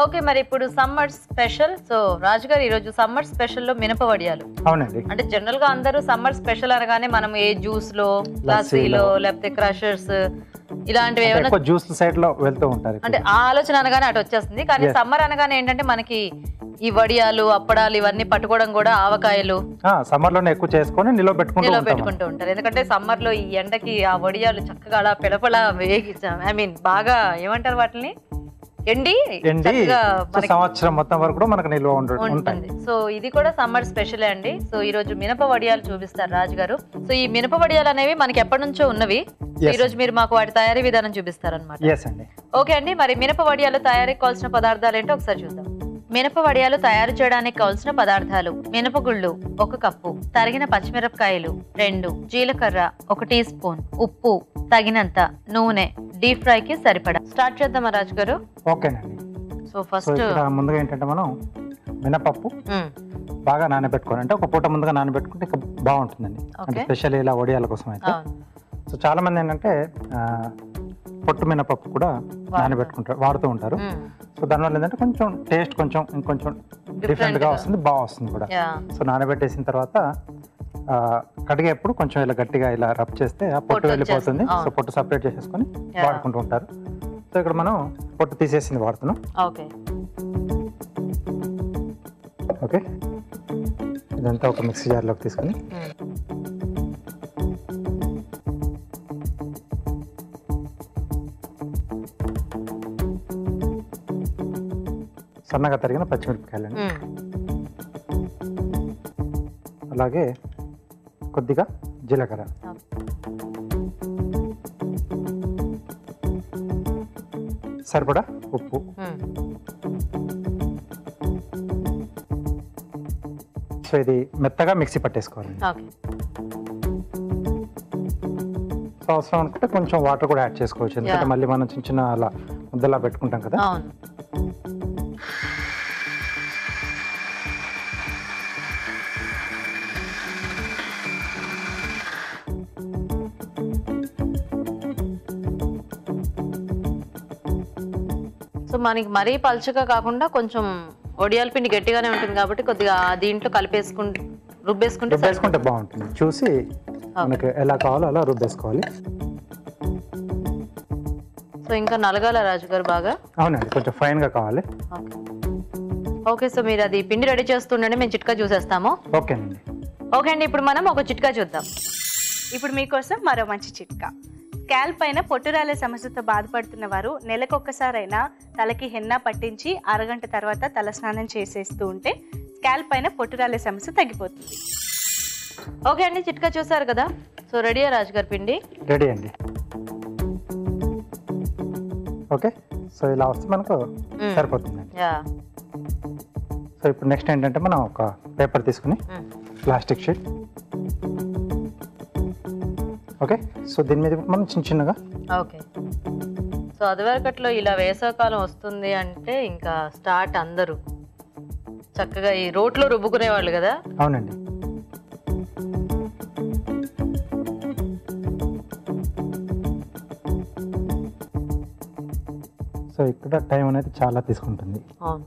Okay, మరి ఇప్పుడు summer special. So రాజు గారు, ఈ రోజు సమ్మర్ స్పెషల్ లో మినప వడియాలు. అవునండి. అంటే జనరల్ గా అందరూ సమ్మర్ స్పెషల్ అనగానే మనం ఏ జ్యూస్ లో, లస్సీలో, లేకపోతే క్రషర్స్ ఇలాంటివి ఏమైనా జ్యూస్ సైడ్ లో వెళ్తూ ఉంటారు. అంటే ఆ ఆలోచన అనగానే అటు వచ్చేస్తుంది. కానీ సమ్మర్ అనగానే ఏంటంటే మనకి ఈ వడియాలు, అప్పడాలు ఇవన్నీ పట్టుకోవడం కూడా ఆవకాయలు సమ్మర్ లోనే ఎక్కువ చేసుకొని నిల్వ పెట్టుకుంటూ ఉంటారు. ఎందుకంటే సమ్మర్ లో ఈ ఎండకి ఆ వడియాలు చక్కగా అలా పిడపలా వేగి, ఐ మీన్ బాగా ఏమంటారు వాటిని, ఎండి సంవత్సరం మొత్తం వరకు కూడా మనకు నిల్వ ఉంటుంది. సో ఇది కూడా సమ్మర్ స్పెషల్ అండి. సో ఈ రోజు మినప వడియాలు చూపిస్తారు రాజు గారు. సో ఈ మినప వడియాలు అనేవి మనకి ఎప్పటి నుంచో ఉన్నవి. ఈ రోజు మీరు మాకు వాటి తయారీ విధానం చూపిస్తారన్నమాట. ఓకే అండి, మరి మినప వడియాలు తయారీకి కావాల్సిన పదార్థాలు ఏంటో ఒకసారి చూద్దాం. మినప వడియాలు తయారు చేయడానికి కావాల్సిన పదార్థాలు: మినపగుళ్ళు 1 కప్పు, తరిగిన పచ్చిమిరపకాయలు 2, జీలకర్ర 1 టీ స్పూన్, ఉప్పు తగినంత, నూనె, డీప్ ఫ్రై కి సరిపడా. స్టార్ట్ చేద్దామా రాజు గారు? ఓకేనండి. సో ఫస్ట్ ముందుగా ఏంటంటే మనం మినపప్పు బాగా నానబెట్టుకోవాలి. అంటే ఒక పూట ముందుగా నానబెట్టుకుంటే ఇంకా బాగుంటుందండి. అంటే స్పెషల్ ఇలా వడియాల కోసం అయితే. సో చాలా మంది ఏంటంటే పొట్టు మినపప్పు కూడా నానబెట్టుకుంటారు, వాడుతూ ఉంటారు. సో దానివల్ల ఏంటంటే కొంచెం టేస్ట్ ఇంకొంచెం డిఫరెంట్ గా వస్తుంది, బాగా వస్తుంది కూడా. సో నానబెట్టేసిన తర్వాత కడిగేప్పుడు కొంచెం ఇలా గట్టిగా ఇలా రబ్ చేస్తే ఆ పొట్టు వెళ్ళిపోతుంది. సో పొట్టు సపరేట్ చేసేసుకొని వాడుకుంటూ ఉంటారు. సో ఇక్కడ మనం పొట్టు తీసేసింది వాడుతున్నాం. ఓకే, ఇదంతా ఒక మిక్సీ జార్లోకి తీసుకుని సన్నగా తరిగిన పచ్చిమిరపకాయలండి, అలాగే కొద్దిగా జీలకర్ర, సరిపడా ఉప్పు, సో ఇది మెత్తగా మిక్సీ పట్టేసుకోవాలండి. సో అవసరం అనుకుంటే కొంచెం వాటర్ కూడా యాడ్ చేసుకోవచ్చు, ఎందుకంటే మళ్ళీ మనం చిన్న చిన్న అలా ముద్దలా పెట్టుకుంటాం కదా. సో మనకి మరీ పలుచగా కాకుండా కొంచెం వడియాల పిండి గట్టిగానే ఉంటుంది కాబట్టి కొద్దిగా దీంట్లో రుబ్బేసుకుంటే బాగుంటుంది. చూసి మనకి ఎలా కావాలో అలా రుబ్బేసుకోవాలి. సో ఇంకా నలగాల రాజు గారు బాగా? అవునండి, కొంచెం ఫైన్ గా కావాలి. ఓకే, సో మీరు అది పిండి రెడీ చేస్తుండండి, మేము చిట్కా చూసేస్తాము. ఓకేనండి. ఓకే అండి, ఇప్పుడు మనం ఒక చిట్కా చూద్దాం. ఇప్పుడు మీకోసం మరో మంచి చిట్కా. స్కాల్ప్ పైన పొట్టురాలే సమస్యతో బాధపడుతున్న వారు నెలకొక్కసారైనా తలకి హెన్నా పట్టించి అరగంట తర్వాత తల స్నానం చేసేస్తూ ఉంటే స్కాల్ప్ పైన పొట్టురాలే సమస్య తగ్గిపోతుంది. ఓకే అండి, చిట్కా చూసారు కదా. సో రెడీయా రాజు గారి పిండి? రెడీ అండి. ఓకే, సో ఇలా వస్తే మనకు సరిపోతుందండి. సో ఇప్పుడు నెక్స్ట్ ఏంటంటే మనం ఒక పేపర్ తీసుకుని, ప్లాస్టిక్ షీట్. ఓకే, సో దీని మీద మనం చిన్నగా. ఓకే, సో అదివరకట్లో ఇలా వేసవకాలం వస్తుంది అంటే ఇంకా స్టార్ట్, అందరూ చక్కగా ఈ రోట్లో రుబ్బుకునే వాళ్ళు కదా. అవునండి. సో ఇక్కడ టైం అనేది చాలా తీసుకుంటుంది. అవును.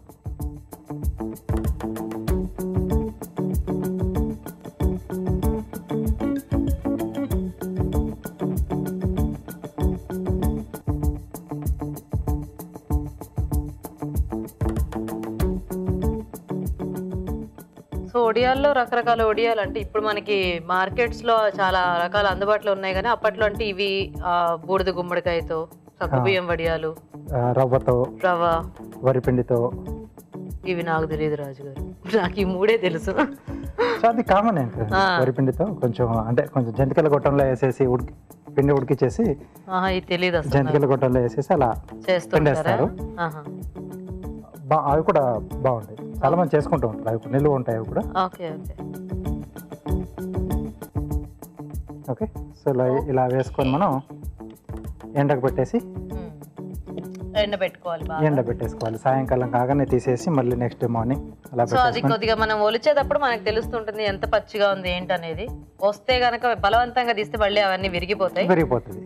సో ఒడియాల్లో రకరకాల ఒడియాలు అంటే ఇప్పుడు మనకి మార్కెట్స్ లో చాలా రకాల అందుబాటులో ఉన్నాయి, కానీ అప్పట్లో అంటే ఇవి బూడిద గుమ్మడికాయతో, సగ్గుబియ్యం వడియాలు, రవ్వ, వరిపిండితో, ఇవి నాకు తెలియదు రాజు గారు, నాకు ఈ మూడే తెలుసు. అది కామన్ ఏంటి, వరిపిండితో కొంచెం అంటే కొంచెం జంతికల గొట్టంలో వేసేసి పిండి ఉడికిచ్చేసి తెలియదు జంతికల గొట్టంలో వేసేసి అలా చేస్తారు. అవి కూడా బాగుంటాయి, చాలా మంది చేసుకుంటూ ఉంటారు. అవి నిలువ ఉంటాయి అవి కూడా. ఓకే, సో ఇలా వేసుకొని మనం ఎండకు పెట్టేసి ఎండబెట్టుకోవాలి బాగా. ఎండబెట్టేసుకోవాలి. సాయంకాలం కాగానే తీసేసి మళ్ళీ నెక్స్ట్ డే మార్నింగ్ అలా సో అది కొద్దిగా మనం ఒలిచేటప్పుడు మనకు తెలుస్తుంటుంది ఎంత పచ్చిగా ఉంది ఏంటనేది. వస్తే గనక బలవంతంగా తీస్తే మళ్ళీ అవన్నీ విరిగిపోతాయి.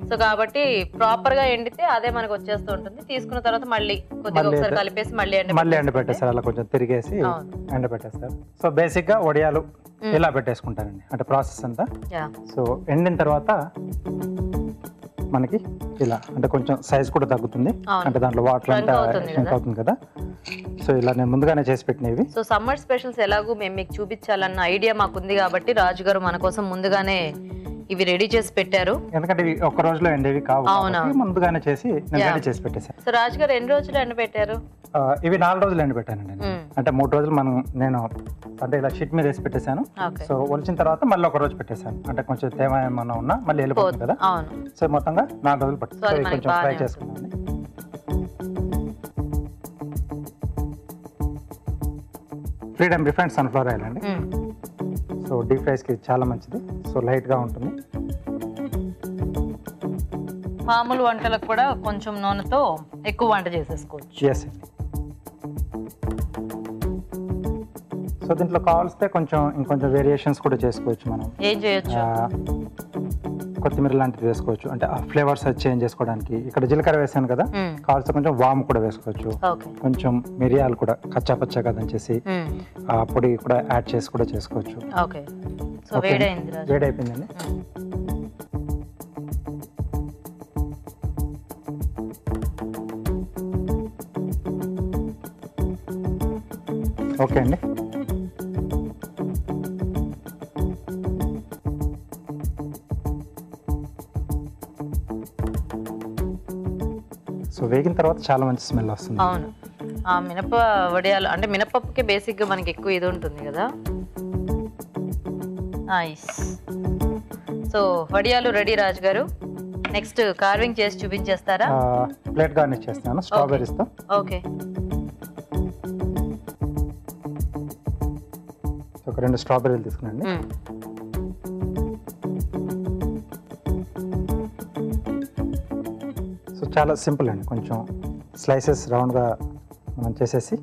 సో కాబట్టి ప్రాపర్ గా ఎండితే అదే మనకు వచ్చేస్తూ ఉంటుంది. తీసుకున్న తర్వాత మళ్ళీ కొద్దిగా ఒకసారి కలిపేసి మళ్ళీ ఎండబెట్టేస్తారు. అలా కొంచెం తిరిగేసి ఎండబెట్టేస్తారు. సో బేసిక్ గా వడియాలు ఇలా పెట్టేసుకుంటారండి, అంటే ప్రాసెస్ అంతా. సో ఎండిన తర్వాత మనకి ఇలా అంటే కొంచెం సైజ్ కూడా తగ్గుతుంది, అంటే దాంట్లో వాటర్ అంతా అవుతుంది కదా. సో ఇలా నేను ముందుగానే చేసి పెట్టినవి. సో సమ్మర్ స్పెషల్స్ ఎలాగో మేము మీకు చూపించాలన్న ఐడియా మాకుంది కాబట్టి రాజు గారు మన కోసం ముందుగానే ఇవి రెడీ చేసి పెట్టారు. ఎందుకంటే ఇవి ఒక్క రోజులో ఎండేవి కావు, ముందుగానే చేసి నేను రెడీ చేసి పెట్టేశాను. సో రాజు గారు ఎన్ని రోజులు ఎండబెట్టారు? ఇవి 4 రోజులు ఎండబెట్టానండి. అంటే 3 రోజులు నేను అంటే ఇలా షీట్ మీద వేసి పెట్టేశాను. సో ఒలిచిన తర్వాత మళ్ళీ ఒక రోజు పెట్టేశాను, అంటే కొంచెం తేమ ఏమన్నా ఉన్నా మళ్ళీ వెళ్ళిపోతుంది కదా. సో మొత్తంగా 4 రోజులు పట్టింది. కొంచెం ఫ్రై చేసుకున్నాను. ఫ్రీడమ్ రిఫైన్డ్ సన్ఫ్లవర్ ఆయిల్ అండి. సో డీప్ ఫ్రైస్ కి చాలా మంచిది. సో లైట్ గా ఉంటుంది. మామూలు వంటలకు కూడా కొంచెం నూనెతో ఎక్కువ వంట చేసేసుకోవచ్చు. ఎస్ అండి. సో దీంట్లో కావాల్స్తే కొంచెం ఇంకొంచెం వేరియేషన్స్ కూడా చేసుకోవచ్చు. మనం ఏం చేయొచ్చు? కొత్తిమీర లాంటిది వేసుకోవచ్చు, అంటే ఆ ఫ్లేవర్స్ చేంజ్ చేసుకోవడానికి. ఇక్కడ జీలకర్ర వేసాను కదా, కావాల్సిన కొంచెం వాము కూడా వేసుకోవచ్చు. కొంచెం మిరియాలు కూడా కచ్చా పచ్చగా దంచేసి ఆ పొడి కూడా యాడ్ చేసి కూడా చేసుకోవచ్చు. వేడైపోయిందండి. ఓకే అండి. సో వేగిన తర్వాత చాలా మంచి స్మెల్ వస్తుంది. అవును, ఆ మినప వడియాలు అంటే మినపప్పుకి బేసిక్ గా మనకి ఎక్కువ ఇది ఉంటుంది కదా. నైస్. సో వడియాలు రెడీ రాజు గారు. నెక్స్ట్ కార్వింగ్ చేసి చూపించేస్తారా? ప్లేట్ గార్నిష్ చేస్తాను స్ట్రాబెర్రీస్ తో. ఓకే. ఒక 2 స్ట్రాబెర్రీలు తీసుకునండి. సో చాలా సింపుల్ అండి, కొంచెం స్లైసెస్ రౌండ్గా మనం చేసేసి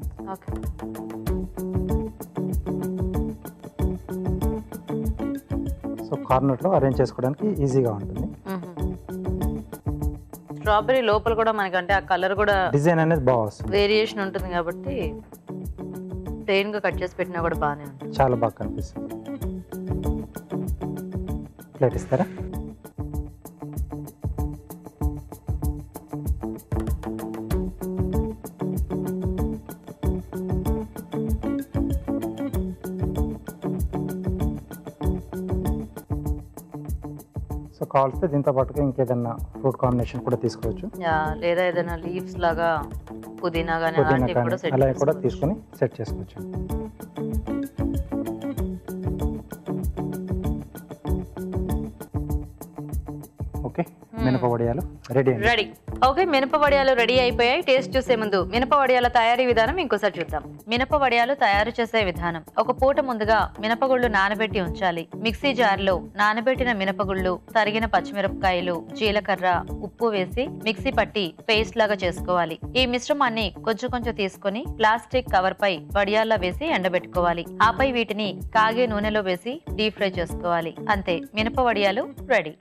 సో కార్నర్లో అరేంజ్ చేసుకోవడానికి ఈజీగా ఉంటుంది. స్ట్రాబెర్రీ లోపల కూడా మనకంటే ఆ కలర్ కూడా డిజైన్ అనేది బాగా వస్తుంది, వేరియేషన్ ఉంటుంది కాబట్టి ప్లెయిన్ గా కట్ చేసి పెట్టినా కూడా బాగానే ఉంటుంది. చాలా బాగా కనిపిస్తుంది. ప్లేట్ ఇస్తారా? సో కావాల్స్తే దీంతో పాటుగా ఇంకేదన్నా ఫ్రూట్ కాంబినేషన్ కూడా తీసుకోవచ్చు, లేదా ఏదైనా లీవ్స్ లాగా పుదీనా గానీ అలా కూడా తీసుకొని సెట్ చేసుకోవచ్చు. ఓకే, మినప వడియాలు రెడీ. ఓకే, మినప వడియాలు రెడీ అయిపోయాయి. టేస్ట్ చూసే ముందు మినప వడియాల తయారీ విధానం ఇంకోసారి చూద్దాం. మినప వడియాలు తయారు చేసే విధానం: ఒక పూట ముందుగా మినపగుళ్ళు నానబెట్టి ఉంచాలి. మిక్సీ జార్లో నానబెట్టిన మినపగుళ్ళు, తరిగిన పచ్చిమిరపకాయలు, జీలకర్ర, ఉప్పు వేసి మిక్సీ పట్టి పేస్ట్ లాగా చేసుకోవాలి. ఈ మిశ్రమాన్ని కొంచెం కొంచెం తీసుకొని ప్లాస్టిక్ కవర్ పై వడియాల్లా వేసి ఎండబెట్టుకోవాలి. ఆపై వీటిని కాగే నూనెలో వేసి డీప్ ఫ్రై చేసుకోవాలి. అంతే, మినప వడియాలు రెడీ.